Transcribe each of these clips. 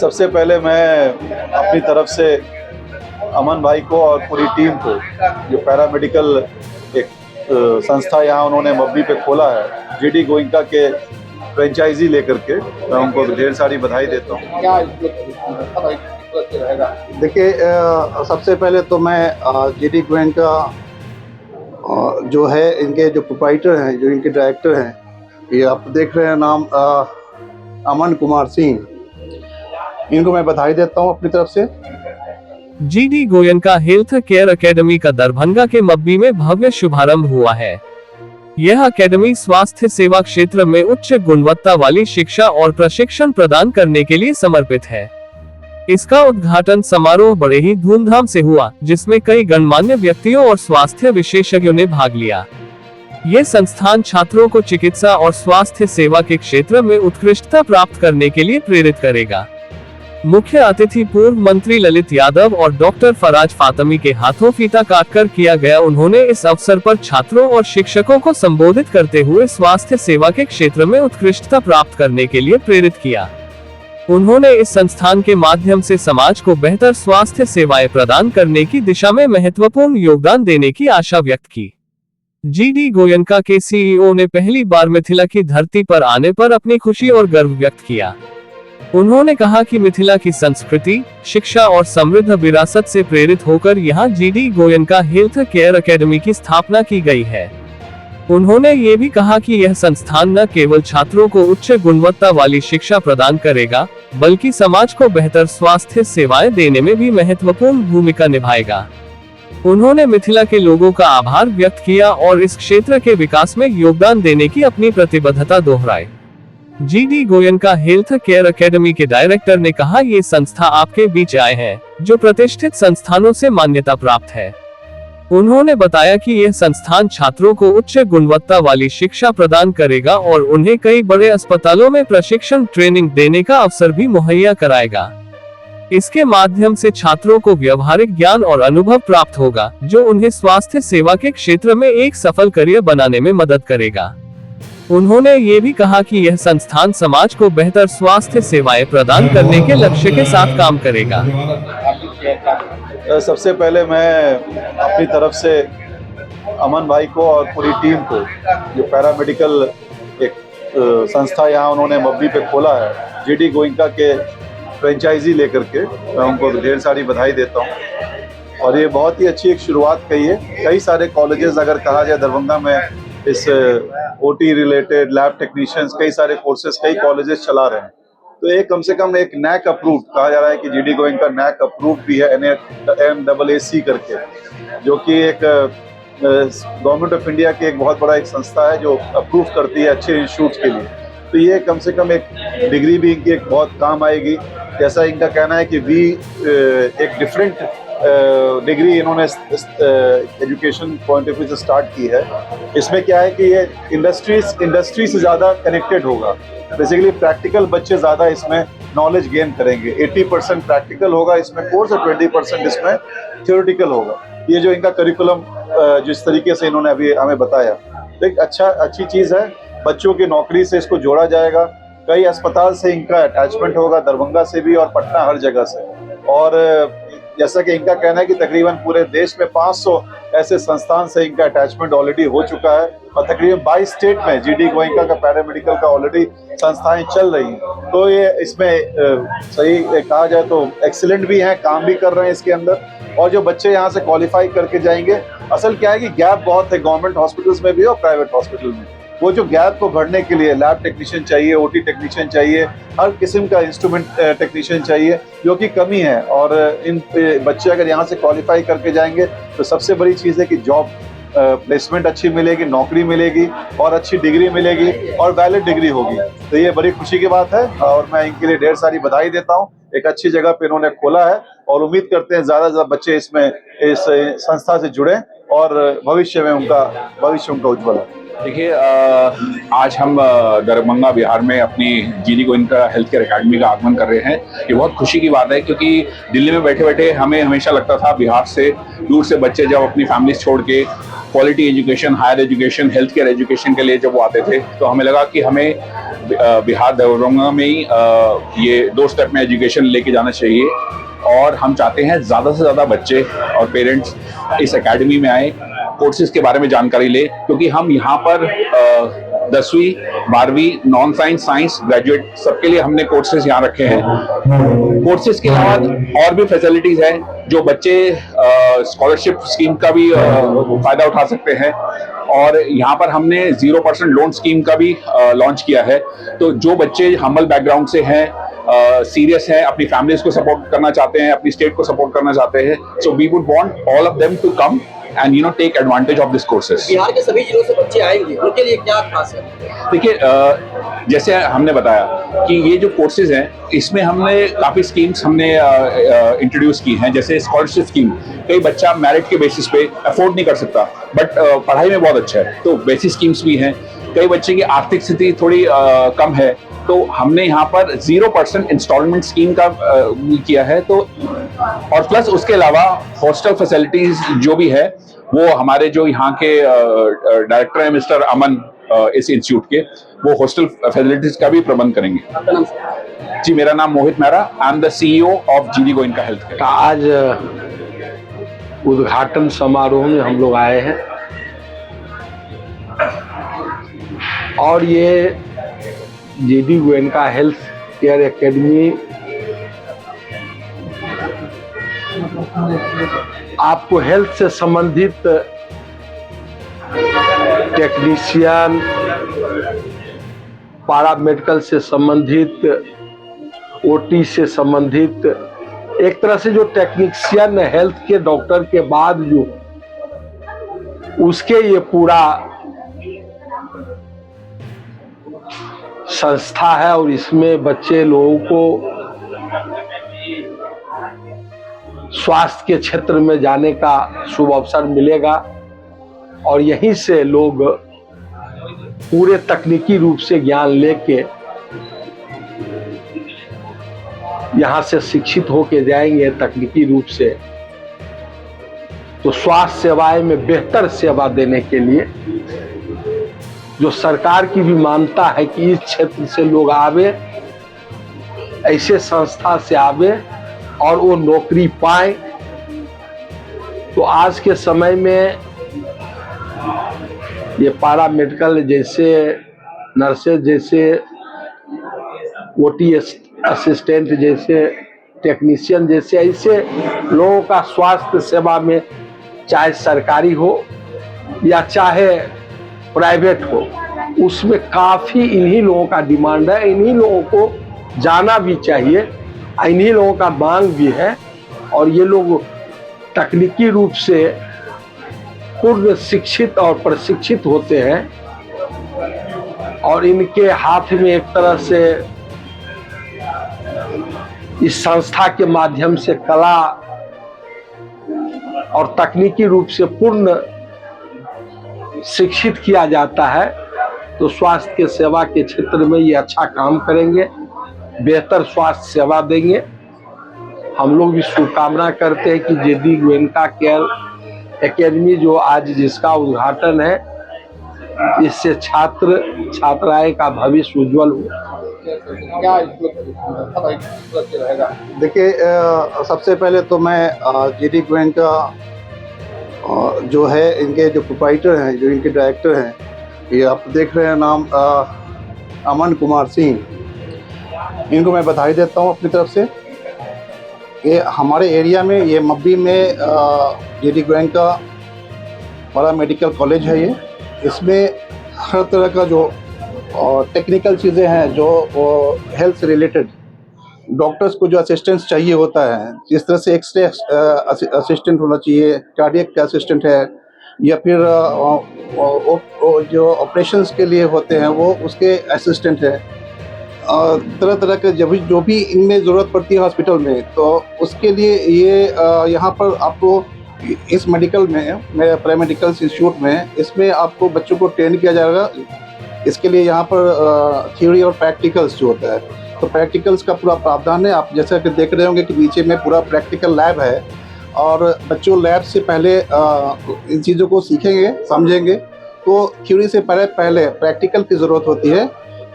सबसे पहले मैं अपनी तरफ से अमन भाई को और पूरी टीम को, जो पैरामेडिकल एक संस्था यहाँ उन्होंने मब्बी पे खोला है, जीडी गोयनका के फ्रेंचाइजी लेकर के, मैं उनको ढेर सारी बधाई देता हूँ। देखिए, सबसे पहले तो मैं जीडी गोयनका जो है, इनके जो प्रोप्राइटर हैं, जो इनके डायरेक्टर हैं, ये आप देख रहे हैं नाम अमन कुमार सिंह, इनको मैं बधाई देता हूँ अपनी तरफ से। GD Goenka health care academy का दरभंगा के मब्बी में भव्य शुभारंभ हुआ है। यह एकेडमी स्वास्थ्य सेवा क्षेत्र में उच्च गुणवत्ता वाली शिक्षा और प्रशिक्षण प्रदान करने के लिए समर्पित है। इसका उद्घाटन समारोह बड़े ही धूमधाम से हुआ, जिसमें कई गणमान्य व्यक्तियों और स्वास्थ्य विशेषज्ञों ने भाग लिया। ये संस्थान छात्रों को चिकित्सा और स्वास्थ्य सेवा के क्षेत्र में उत्कृष्टता प्राप्त करने के लिए प्रेरित करेगा। मुख्य अतिथि पूर्व मंत्री ललित यादव और डॉक्टर फराज फातमी के हाथों फीता काटकर किया गया। उन्होंने इस अवसर पर छात्रों और शिक्षकों को संबोधित करते हुए स्वास्थ्य सेवा के क्षेत्र में उत्कृष्टता प्राप्त करने के लिए प्रेरित किया। उन्होंने इस संस्थान के माध्यम से समाज को बेहतर स्वास्थ्य सेवाएं प्रदान करने की दिशा में महत्वपूर्ण योगदान देने की आशा व्यक्त की। जीडी गोयनका के सीईओ ने पहली बार मिथिला की धरती पर आने पर अपनी खुशी और गर्व व्यक्त किया। उन्होंने कहा कि मिथिला की संस्कृति, शिक्षा और समृद्ध विरासत से प्रेरित होकर यहां GD Goenka health care academy की स्थापना की गई है। उन्होंने ये भी कहा कि यह संस्थान न केवल छात्रों को उच्च गुणवत्ता वाली शिक्षा प्रदान करेगा, बल्कि समाज को बेहतर स्वास्थ्य सेवाएं देने में भी महत्वपूर्ण भूमिका निभाएगा। उन्होंने मिथिला के लोगों का आभार व्यक्त किया और इस क्षेत्र के विकास में योगदान देने की अपनी प्रतिबद्धता दोहराई। GD Goenka health care academy के डायरेक्टर ने कहा, ये संस्था आपके बीच आए हैं जो प्रतिष्ठित संस्थानों से मान्यता प्राप्त है। उन्होंने बताया कि यह संस्थान छात्रों को उच्च गुणवत्ता वाली शिक्षा प्रदान करेगा और उन्हें कई बड़े अस्पतालों में प्रशिक्षण ट्रेनिंग देने का अवसर भी मुहैया कराएगा। इसके माध्यम से छात्रों को व्यावहारिक ज्ञान और अनुभव प्राप्त होगा, जो उन्हें स्वास्थ्य सेवा के क्षेत्र में एक सफल करियर बनाने में मदद करेगा। उन्होंने ये भी कहा कि यह संस्थान समाज को बेहतर स्वास्थ्य सेवाएं प्रदान करने के लक्ष्य के साथ काम करेगा। सबसे पहले मैं अपनी तरफ से अमन भाई को और पूरी टीम को, जो पैरामेडिकल एक संस्था यहाँ उन्होंने मब्बी पे खोला है, जीडी गोयनका के फ्रेंचाइजी लेकर के, मैं उनको ढेर सारी बधाई देता हूँ। और ये बहुत ही अच्छी एक शुरुआत कही है। कई सारे कॉलेजेस अगर कहा जाए दरभंगा में, इस ओटी रिलेटेड लैब टेक्नीशियंस, कई सारे कोर्सेज कई कॉलेजेस चला रहे हैं। तो एक कम से कम एक नैक अप्रूव्ड कहा जा रहा है कि जीडी गोयनका नैक अप्रूव्ड भी है, NAAC करके, जो कि एक गवर्नमेंट ऑफ इंडिया की एक बहुत बड़ा एक संस्था है जो अप्रूव करती है अच्छे इंस्टीट्यूट के लिए। तो ये कम से कम एक डिग्री भी इनकी एक बहुत काम आएगी। जैसा इनका कहना है कि एक डिफरेंट डिग्री इन्होंने एजुकेशन पॉइंट ऑफ व्यू से स्टार्ट की है। इसमें क्या है कि ये इंडस्ट्री से ज़्यादा कनेक्टेड होगा। बेसिकली प्रैक्टिकल बच्चे ज़्यादा इसमें नॉलेज गेन करेंगे। 80% प्रैक्टिकल होगा इसमें कोर्स और 20% इसमें थ्योरेटिकल होगा। ये जो इनका करिकुलम जिस तरीके से इन्होंने अभी हमें बताया, तो एक अच्छी चीज़ है। बच्चों की नौकरी से इसको जोड़ा जाएगा। कई अस्पताल से इनका अटैचमेंट होगा, दरभंगा से भी और पटना, हर जगह से। और जैसा कि इनका कहना है कि तकरीबन पूरे देश में 500 ऐसे संस्थान से इनका अटैचमेंट ऑलरेडी हो चुका है और तकरीबन 22 स्टेट में जीडी गोयनका का पैरामेडिकल का ऑलरेडी संस्थाएं चल रही हैं। तो ये इसमें सही कहा जाए तो एक्सीलेंट भी हैं, काम भी कर रहे हैं इसके अंदर। और जो बच्चे यहाँ से क्वालिफाई करके जाएंगे, असल क्या है कि गैप बहुत है गवर्नमेंट हॉस्पिटल्स में भी और प्राइवेट हॉस्पिटल में। वो जो गैप को भरने के लिए लैब टेक्नीशियन चाहिए, ओटी टेक्नीशियन चाहिए, हर किस्म का इंस्ट्रूमेंट टेक्नीशियन चाहिए, जो कि कमी है। और इन बच्चे अगर यहाँ से क्वालिफाई करके जाएंगे तो सबसे बड़ी चीज़ है कि जॉब प्लेसमेंट अच्छी मिलेगी, नौकरी मिलेगी और अच्छी डिग्री मिलेगी और वैलिड डिग्री होगी। तो ये बड़ी खुशी की बात है और मैं इनके लिए ढेर सारी बधाई देता हूँ। एक अच्छी जगह पे इन्होंने खोला है और उम्मीद करते हैं ज़्यादा से ज़्यादा बच्चे इसमें इस संस्था से जुड़ें और भविष्य उनका उज्ज्वल है। देखिए, आज हम दरभंगा बिहार में अपनी GD Goenka health care academy का आगमन कर रहे हैं। ये बहुत खुशी की बात है, क्योंकि दिल्ली में बैठे बैठे हमें हमेशा लगता था बिहार से दूर से बच्चे जब अपनी फैमिली छोड़ के quality education, higher education, health care education के लिए जब वो आते थे, तो हमें लगा कि हमें बिहार दरभंगा में ही ये 2 स्टेप में एजुकेशन लेके जाना चाहिए और हम चाहते हैं ज़्यादा से ज़्यादा बच्चे और पेरेंट्स इस एकेडमी में आए, कोर्सेज के बारे में जानकारी ले, क्योंकि हम यहाँ पर 10वीं 12वीं नॉन साइंस साइंस ग्रेजुएट सबके लिए हमने कोर्सेज यहाँ रखे हैं। कोर्सेज के अलावा और भी फैसिलिटीज हैं जो बच्चे स्कॉलरशिप स्कीम का भी फायदा उठा सकते हैं और यहाँ पर हमने 0% लोन स्कीम का भी लॉन्च किया है। तो जो बच्चे हम्बल बैकग्राउंड से हैं, सीरियस है, अपनी फैमिलीज को सपोर्ट करना चाहते हैं, अपनी स्टेट को सपोर्ट करना चाहते हैं, so we would want all of them to come and take advantage of this courses। Bihar के सभी जिलों से बच्चे आएंगे, उनके लिए क्या खास है? देखिए, जैसे हमने बताया कि ये जो कोर्सेज हैं इसमें हमने काफ़ी स्कीम्स हमने इंट्रोड्यूस की हैं, जैसे स्कॉलरशिप स्कीम। कई बच्चा मेरिट के बेसिस पे अफोर्ड नहीं कर सकता बट पढ़ाई में बहुत अच्छा है, तो वैसी स्कीम्स भी हैं। कई बच्चे की आर्थिक स्थिति थोड़ी कम है, तो हमने यहाँ पर 0% इंस्टॉलमेंट स्कीम का किया है। तो और प्लस उसके अलावा हॉस्टल फैसिलिटीज जो भी है वो हमारे जो यहाँ के डायरेक्टर हैं मिस्टर अमन इस इंस्टीट्यूट के, वो हॉस्टल फैसिलिटीज का भी प्रबंध करेंगे। जी, मेरा नाम Mohit Mehra, I am the CEO of GD Goenka health care. आज उद्घाटन समारोह में हम लोग आए हैं और ये GD Goenka health care academy आपको हेल्थ से संबंधित टेक्नीशियन, पैरामेडिकल से संबंधित, ओटी से संबंधित, एक तरह से जो टेक्नीशियन हेल्थ के डॉक्टर के बाद जो उसके ये पूरा संस्था है और इसमें बच्चे लोगों को स्वास्थ्य के क्षेत्र में जाने का शुभ अवसर मिलेगा और यहीं से लोग पूरे तकनीकी रूप से ज्ञान लेके यहाँ से शिक्षित होके जाएंगे तकनीकी रूप से, तो स्वास्थ्य सेवाएं में बेहतर सेवा देने के लिए जो सरकार की भी मानता है कि इस क्षेत्र से लोग आवे, ऐसे संस्था से आवे और वो नौकरी पाए। तो आज के समय में ये पैरामेडिकल जैसे, नर्सेज जैसे, ओटी असिस्टेंट जैसे, टेक्नीशियन जैसे, ऐसे लोगों का स्वास्थ्य सेवा में चाहे सरकारी हो या चाहे प्राइवेट हो, उसमें काफ़ी इन्हीं लोगों का डिमांड है। इन्हीं लोगों को जाना भी चाहिए, इन्हीं लोगों का मांग भी है और ये लोग तकनीकी रूप से पूर्ण शिक्षित और प्रशिक्षित होते हैं और इनके हाथ में एक तरह से इस संस्था के माध्यम से कला और तकनीकी रूप से पूर्ण शिक्षित किया जाता है। तो स्वास्थ्य के सेवा के क्षेत्र में ये अच्छा काम करेंगे, बेहतर स्वास्थ्य सेवा देंगे। हम लोग भी शुभकामना करते हैं कि जीडी गोयनका केयर एकेडमी जो आज जिसका उद्घाटन है, इससे छात्र छात्राएं का भविष्य उज्जवल हो। देखिए, सबसे पहले तो मैं जीडी गोयनका जो है इनके जो प्रोप्राइटर हैं, जो इनके डायरेक्टर हैं, ये आप देख रहे हैं नाम अमन कुमार सिंह, इनको मैं बधाई देता हूँ अपनी तरफ से। ये हमारे एरिया में, ये मब्बी में जीडी गोयनका पैरामेडिकल कॉलेज है। ये इसमें हर तरह का जो टेक्निकल चीज़ें हैं, जो हेल्थ से रिलेटेड डॉक्टर्स को जो असिस्टेंस चाहिए होता है, जिस तरह से एक्सरे असिस्टेंट होना चाहिए, कार्डियक का असिस्टेंट है, या फिर जो ऑपरेशंस के लिए होते हैं वो उसके असिस्टेंट है, तरह तरह के जो भी इनमें ज़रूरत पड़ती है हॉस्पिटल में, तो उसके लिए ये यहाँ पर आपको इस मेडिकल में, पैरामेडिकल इंस्टीट्यूट में, इसमें आपको बच्चों को ट्रेन किया जाएगा। इसके लिए यहाँ पर थ्योरी और प्रैक्टिकल्स जो होता है, तो प्रैक्टिकल्स का पूरा प्रावधान है। आप जैसा कि देख रहे होंगे कि नीचे में पूरा प्रैक्टिकल लैब है और बच्चों लैब से पहले इन चीज़ों को सीखेंगे, समझेंगे। तो थ्योरी से पहले प्रैक्टिकल की ज़रूरत होती है।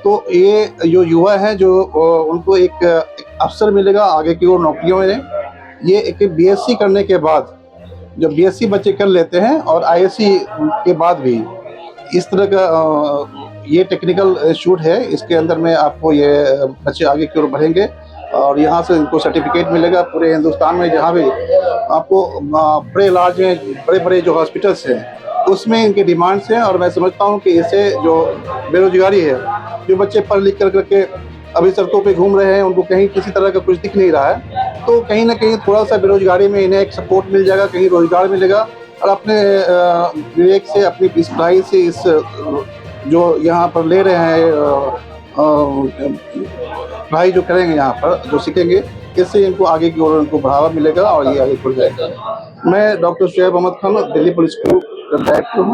तो ये जो युवा है जो उनको एक अवसर मिलेगा आगे की ओर नौकरियों में। ये एक बीएससी करने के बाद, जब बीएससी बच्चे कर लेते हैं और आईएससी के बाद भी इस तरह का ये टेक्निकल इंस्टीट्यूट है, इसके अंदर में आपको ये बच्चे आगे की ओर बढ़ेंगे और यहाँ से इनको सर्टिफिकेट मिलेगा। पूरे हिंदुस्तान में जहाँ भी आपको बड़े इलाज में बड़े बड़े जो हॉस्पिटल्स हैं उसमें इनके डिमांड्स हैं। और मैं समझता हूँ कि इससे जो बेरोजगारी है, जो बच्चे पढ़ लिख कर करके अभी सड़कों पे घूम रहे हैं, उनको कहीं किसी तरह का कुछ दिख नहीं रहा है, तो कहीं ना कहीं थोड़ा सा बेरोजगारी में इन्हें एक सपोर्ट मिल जाएगा, कहीं रोजगार मिलेगा और अपने विवेक से, अपनी इस पढ़ाई से, इस जो यहाँ पर ले रहे हैं पढ़ाई जो करेंगे यहाँ पर, जो सीखेंगे, इससे इनको आगे की ओर इनको बढ़ावा मिलेगा और ये आगे बढ़ जाएगा। मैं डॉक्टर शुएब अहमद खान, दिल्ली पुलिस का डायरेक्टर हूँ।